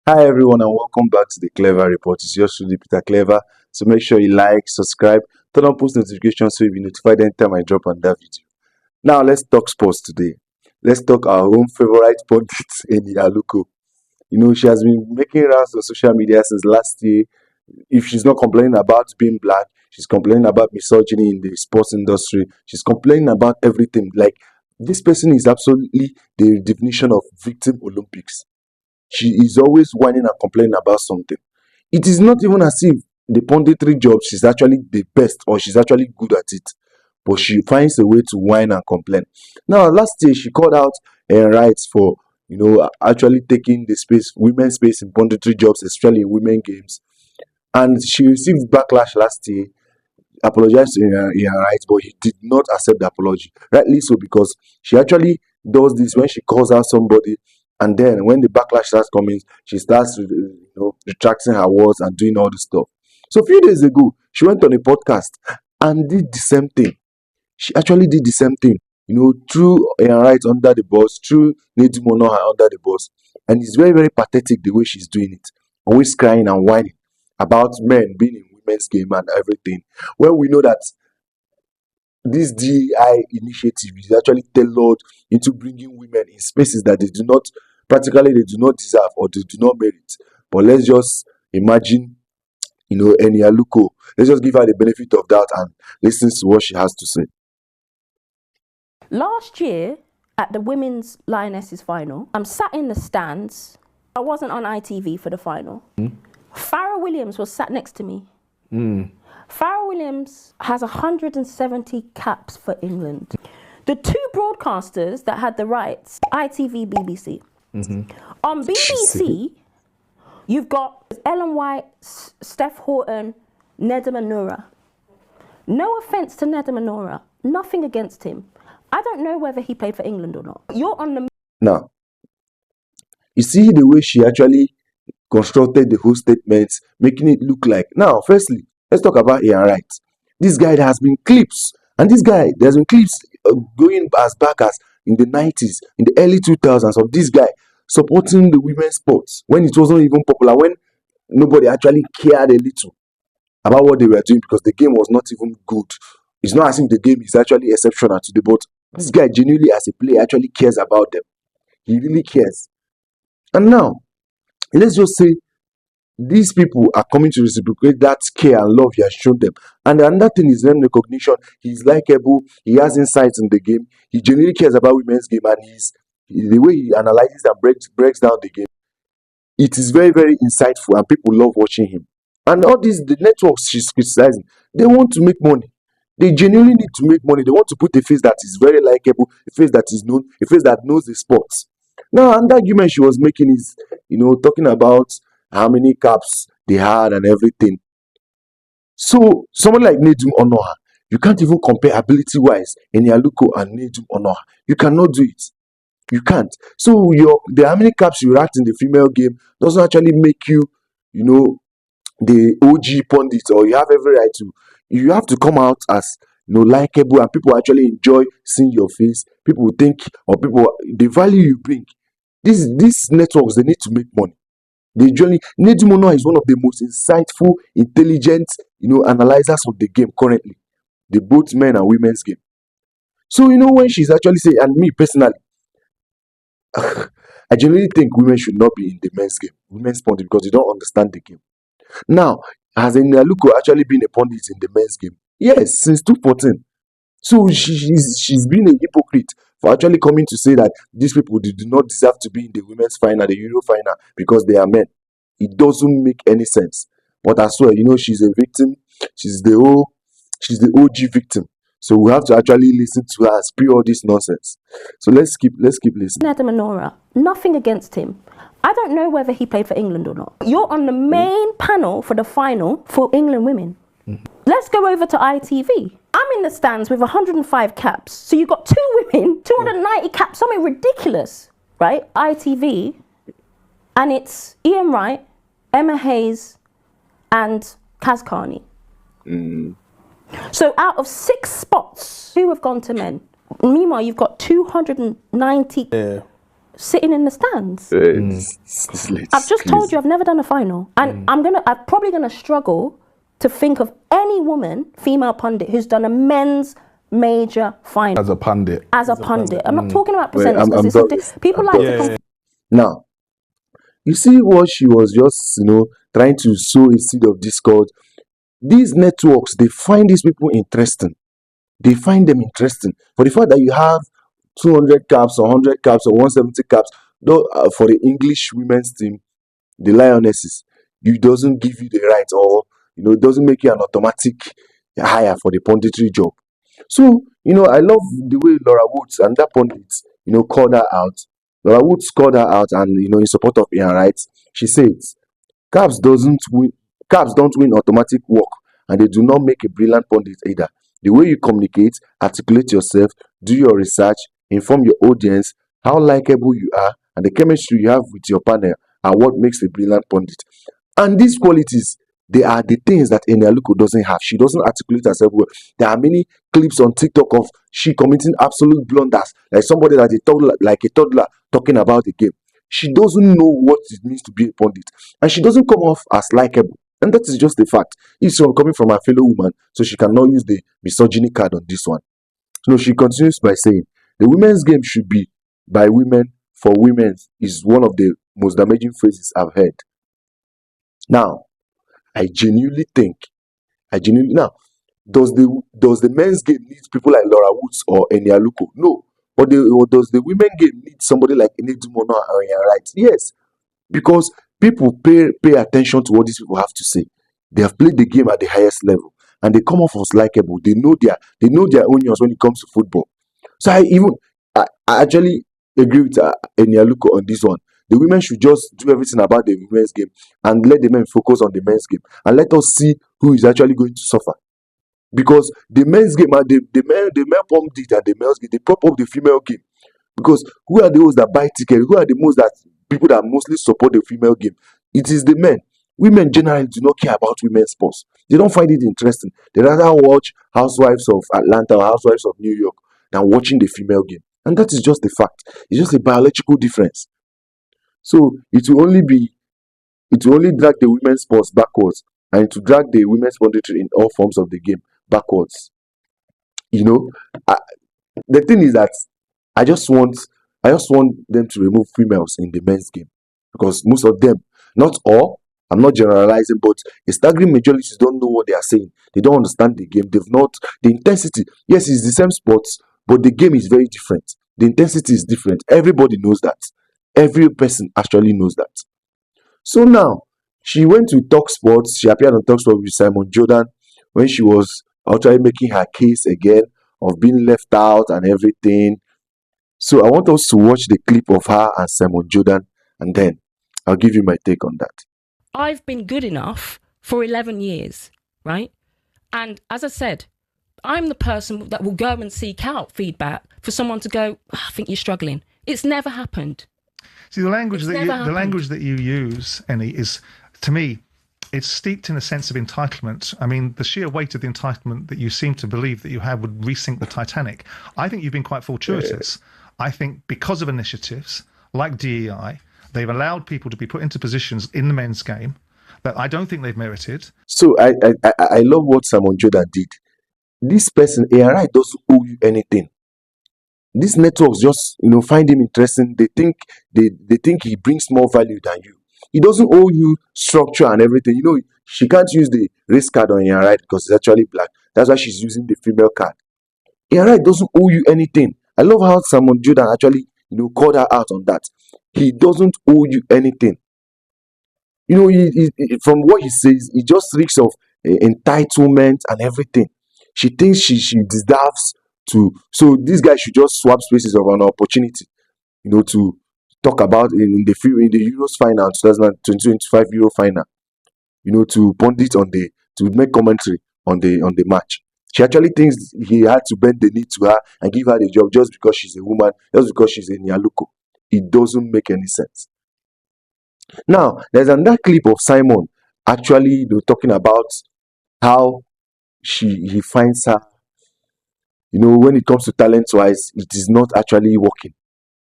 Hi everyone and welcome back to the Clever Report. It's yours truly, Peter Clever. So make sure you like, subscribe, turn on post notifications so you'll be notified anytime I drop another video. Now let's talk sports today. Let's talk our own favorite pundit, Eni Aluko. She has been making rounds on social media since last year. If she's not complaining about being black, she's complaining about misogyny in the sports industry. She's complaining about everything. Like, this person is absolutely the definition of victim Olympics. She is always whining and complaining about something. It is not even as if the punditry job she's actually the best or she's actually good at it, but she finds a way to whine and complain. Now, last year she called out Wright for actually taking the space, women's space in punditry jobs, especially in women games, and she received backlash last year. Apologized to Wright, but he did not accept the apology. Rightly so, because she actually does this when she calls out somebody, and then when the backlash starts coming, she starts retracting her words and doing all this stuff. So a few days ago, she went on a podcast and did the same thing. She actually did the same thing. Threw Wright under the bus, threw Nedim Onoha under the bus, and it's very, very pathetic the way she's doing it. Always crying and whining about men being in women's game and everything. Well, we know that this DEI initiative is actually tailored into bringing women in spaces that they do not deserve or they do not merit. But let's just imagine, Eni Aluko. Let's just give her the benefit of that and listen to what she has to say. Last year at the Women's Lionesses final, I'm sat in the stands. I wasn't on ITV for the final. Farrah Williams was sat next to me. Farrah Williams has 170 caps for England. The two broadcasters that had the rights, ITV, BBC. On BBC, you've got Ellen White, Steph Horton, Nedim Onoha. No offence to Nedim Onoha, nothing against him. I don't know whether he played for England or not. You're on the... Now, you see the way she actually constructed the whole statement, making it look like... Now, firstly, let's talk about Ian Wright. This guy, there has been clips, and there's been clips going as back as in the 90s, in the early 2000s, of this guy supporting the women's sports when it wasn't even popular, when nobody actually cared a little about what they were doing because the game was not even good. It's not as if the game is actually exceptional today, but this guy genuinely as a player actually cares about them. He really cares. And now, let's just say these people are coming to reciprocate that care and love he has shown them. And another thing is name recognition. He's likable. He has insights in the game. He genuinely cares about women's game, and the way he analyzes and breaks down the game. It is very, very insightful, and people love watching him. And all the networks she's criticizing, they want to make money. They genuinely need to make money. They want to put a face that is very likable, a face that is known, a face that knows the sports. Now, and the argument she was making is, talking about how many caps they had and everything. So, someone like Nedim Onoha, you can't even compare ability-wise Eni Aluko and Nedim Onoha. You cannot do it. You can't. So, how many caps you racked in the female game doesn't actually make you, the OG pundit, or you have every right to. You have to come out as likable, and people actually enjoy seeing your face. People will think, or the value you bring. These networks, they need to make money. Nedim Onoha is one of the most insightful, intelligent, analyzers of the game currently, the both men and women's game. So when she's actually saying, and me personally, I genuinely think women should not be in the men's game, women's pundit, because they don't understand the game. Now, has Eni Aluko actually been a pundit in the men's game? Yes, since 2014. So she's been a hypocrite for actually coming to say that these people do not deserve to be in the women's final, the Euro final, because they are men. It doesn't make any sense. But I swear, she's a victim. She's the OG victim. So we have to actually listen to her spew all this nonsense. So let's keep listening. Nedim Onoha, nothing against him. I don't know whether he played for England or not. You're on the main panel for the final for England women. Let's go over to ITV. I'm in the stands with 105 caps. So you've got two women, 290 caps, something ridiculous, right? ITV, and it's Ian Wright, Emma Hayes, and Kaz Carney. So out of 6 spots, 2 have gone to men. Meanwhile, you've got 290 sitting in the stands. It's I've just told crazy. you I've never done a final, and I'm probably gonna struggle to think of any woman, female pundit, who's done a men's major final As a pundit. I'm not talking about Well, percentage I'm because done. people I'm like done. to compare. Now, you see what she was just, trying to sow a seed of discord. These networks, they find these people interesting. They find them interesting. For the fact that you have 200 caps or 100 caps or 170 caps, though, for the English women's team, the Lionesses, it doesn't give you the right, or it doesn't make you an automatic hire for the punditry job. So, I love the way Laura Woods and that pundit, called her out. Laura Woods called her out, and in support of Ian Wright, she says, Cabs doesn't win. Cabs don't win automatic work, and they do not make a brilliant pundit either. The way you communicate, articulate yourself, do your research, inform your audience, how likable you are, and the chemistry you have with your panel are what makes a brilliant pundit. And these qualities, they are the things that Eni Aluko doesn't have. She doesn't articulate herself well. There are many clips on TikTok of she committing absolute blunders, like somebody that like a toddler talking about the game. She doesn't know what it means to be a pundit, and she doesn't come off as likable. And that is just a fact. It's coming from her fellow woman, so she cannot use the misogyny card on this one. So she continues by saying, the women's game should be by women for women is one of the most damaging phrases I've heard. Now, I genuinely now, does the men's game need people like Laura Woods or Eni Aluko? No. But does the women game need somebody like Eni Dumono or Ian Wright? Yes. Because people pay attention to what these people have to say. They have played the game at the highest level, and they come off as likable. They know their onions when it comes to football. So I actually agree with Eni Aluko on this one. The women should just do everything about the women's game and let the men focus on the men's game, and let us see who is actually going to suffer. Because the men's game, and the male pumped it, and the male's game, they prop up the female game. Because who are those that buy tickets? Who are the most that people that mostly support the female game? It is the men. Women generally do not care about women's sports. They don't find it interesting. They rather watch Housewives of Atlanta or Housewives of New York than watching the female game. And that is just the fact. It's just a biological difference. So it will only drag the women's sports backwards, and it will drag the women's punditry in all forms of the game backwards. The thing is that I just want them to remove females in the men's game, because most of them, not all, I'm not generalizing, but a staggering majority don't know what they are saying. They don't understand the game. They've not the intensity. Yes, it's the same sports, but the game is very different. The intensity is different. Everybody knows that. Every person actually knows that. So now she went to Talksport. She appeared on Talksport with Simon Jordan when she was actually making her case again of being left out and everything. So I want us to watch the clip of her and Simon Jordan, and then I'll give you my take on that. I've been good enough for 11 years, right? And as I said, I'm the person that will go and seek out feedback for someone to go, I think you're struggling. It's never happened. See, the language that you use, Eni, is, to me, it's steeped in a sense of entitlement. I mean, the sheer weight of the entitlement that you seem to believe that you have would resink the Titanic. I think you've been quite fortuitous. I think because of initiatives like DEI, they've allowed people to be put into positions in the men's game that I don't think they've merited. So I love what Simon Jordan did. This person, ARI, doesn't owe you anything. These networks just find him interesting. They think he brings more value than you. He doesn't owe you structure and everything. She can't use the race card on ARI because it's actually black. That's why she's using the female card. ARI doesn't owe you anything. I love how Simon Jordan actually called her out on that. He doesn't owe you anything. From what he says, he just reeks of entitlement and everything. She thinks she deserves to. So this guy should just swap spaces of an opportunity, to talk about in the Euros final, 2025 Euro final, to pundit to make commentary on the match. She actually thinks he had to bend the knee to her and give her the job just because she's a woman, just because she's Eni Aluko. It doesn't make any sense. Now, there's another clip of Simon actually talking about how he finds her. When it comes to talent-wise, it is not actually working.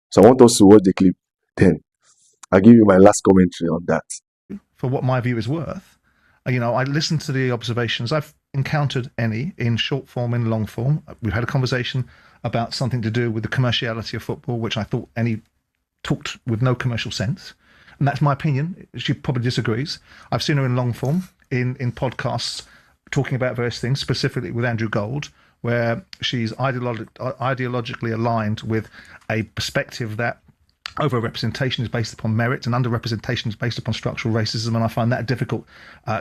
So I want us to watch the clip. then I'll give you my last commentary on that. For what my view is worth, I listened to the observations. I've encountered Eni in short form, in long form. We've had a conversation about something to do with the commerciality of football, which I thought Eni talked with no commercial sense. And that's my opinion. She probably disagrees. I've seen her in long form, in podcasts, talking about various things, specifically with Andrew Gold, where she's ideologically aligned with a perspective that overrepresentation is based upon merit and underrepresentation is based upon structural racism, and I find that a difficult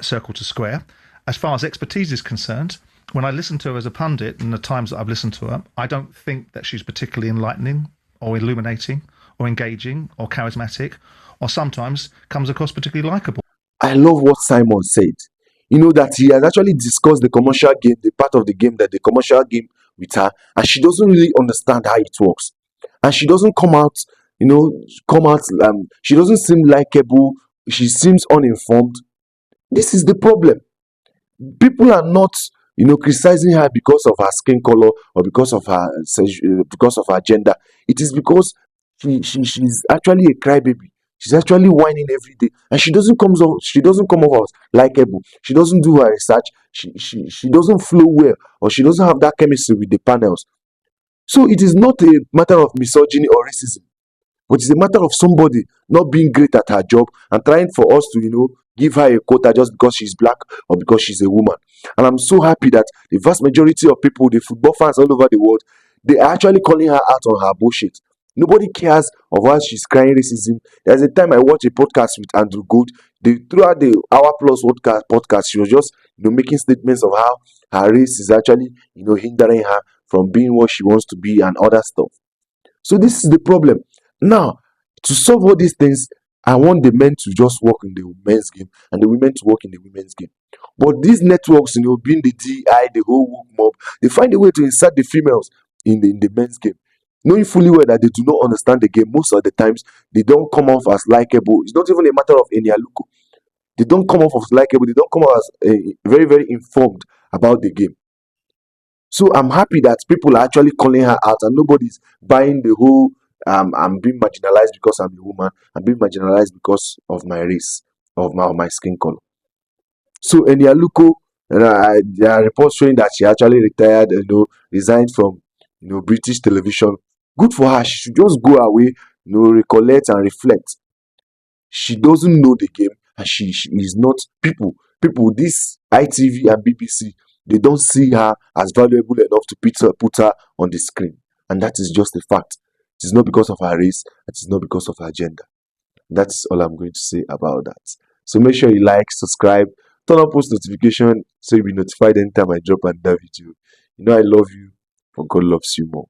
circle to square. As far as expertise is concerned, when I listen to her as a pundit, and the times that I've listened to her, I don't think that she's particularly enlightening or illuminating or engaging or charismatic, or sometimes comes across particularly likable. I love what Simon said. That he has actually discussed the commercial game, the part of the game, that the commercial game with her, and she doesn't really understand how it works. And she doesn't come out, she doesn't seem likable. She seems uninformed. This is the problem. People are not, criticizing her because of her skin color or because of her gender. It is because she's actually a crybaby. She's actually whining every day, and she doesn't come off as likable. She doesn't do her research. She doesn't flow well, or she doesn't have that chemistry with the panels. So it is not a matter of misogyny or racism, but it's a matter of somebody not being great at her job and trying for us to, give her a quota just because she's black or because she's a woman. And I'm so happy that the vast majority of people, the football fans all over the world, they are actually calling her out on her bullshit. Nobody cares of why she's crying racism. There's a time I watched a podcast with Andrew Gold. Throughout the hour plus podcast, she was just making statements of how her race is actually hindering her from being what she wants to be and other stuff. So this is the problem. Now, to solve all these things, I want the men to just work in the men's game and the women to work in the women's game. But these networks, being the DI, the whole woke mob, they find a way to insert the females in the men's game, knowing fully well that they do not understand the game. Most of the times, they don't come off as likable. It's not even a matter of Eni Aluko. They don't come off as likable. They don't come off as very, very informed about the game. So I'm happy that people are actually calling her out and nobody's buying the whole I'm being marginalized because I'm a woman. I'm being marginalized because of my race, of my skin color. So Eni Aluko, there are reports showing that she actually retired, resigned from British television. Good for her. She should just go away, recollect and reflect. She doesn't know the game, and she is not people. This ITV and BBC, they don't see her as valuable enough to put her on the screen, and that is just a fact. It is not because of her race. It is not because of her gender. That's all I'm going to say about that. So make sure you like, subscribe, turn on post notification so you'll be notified anytime I drop another video. I love you, but God loves you more.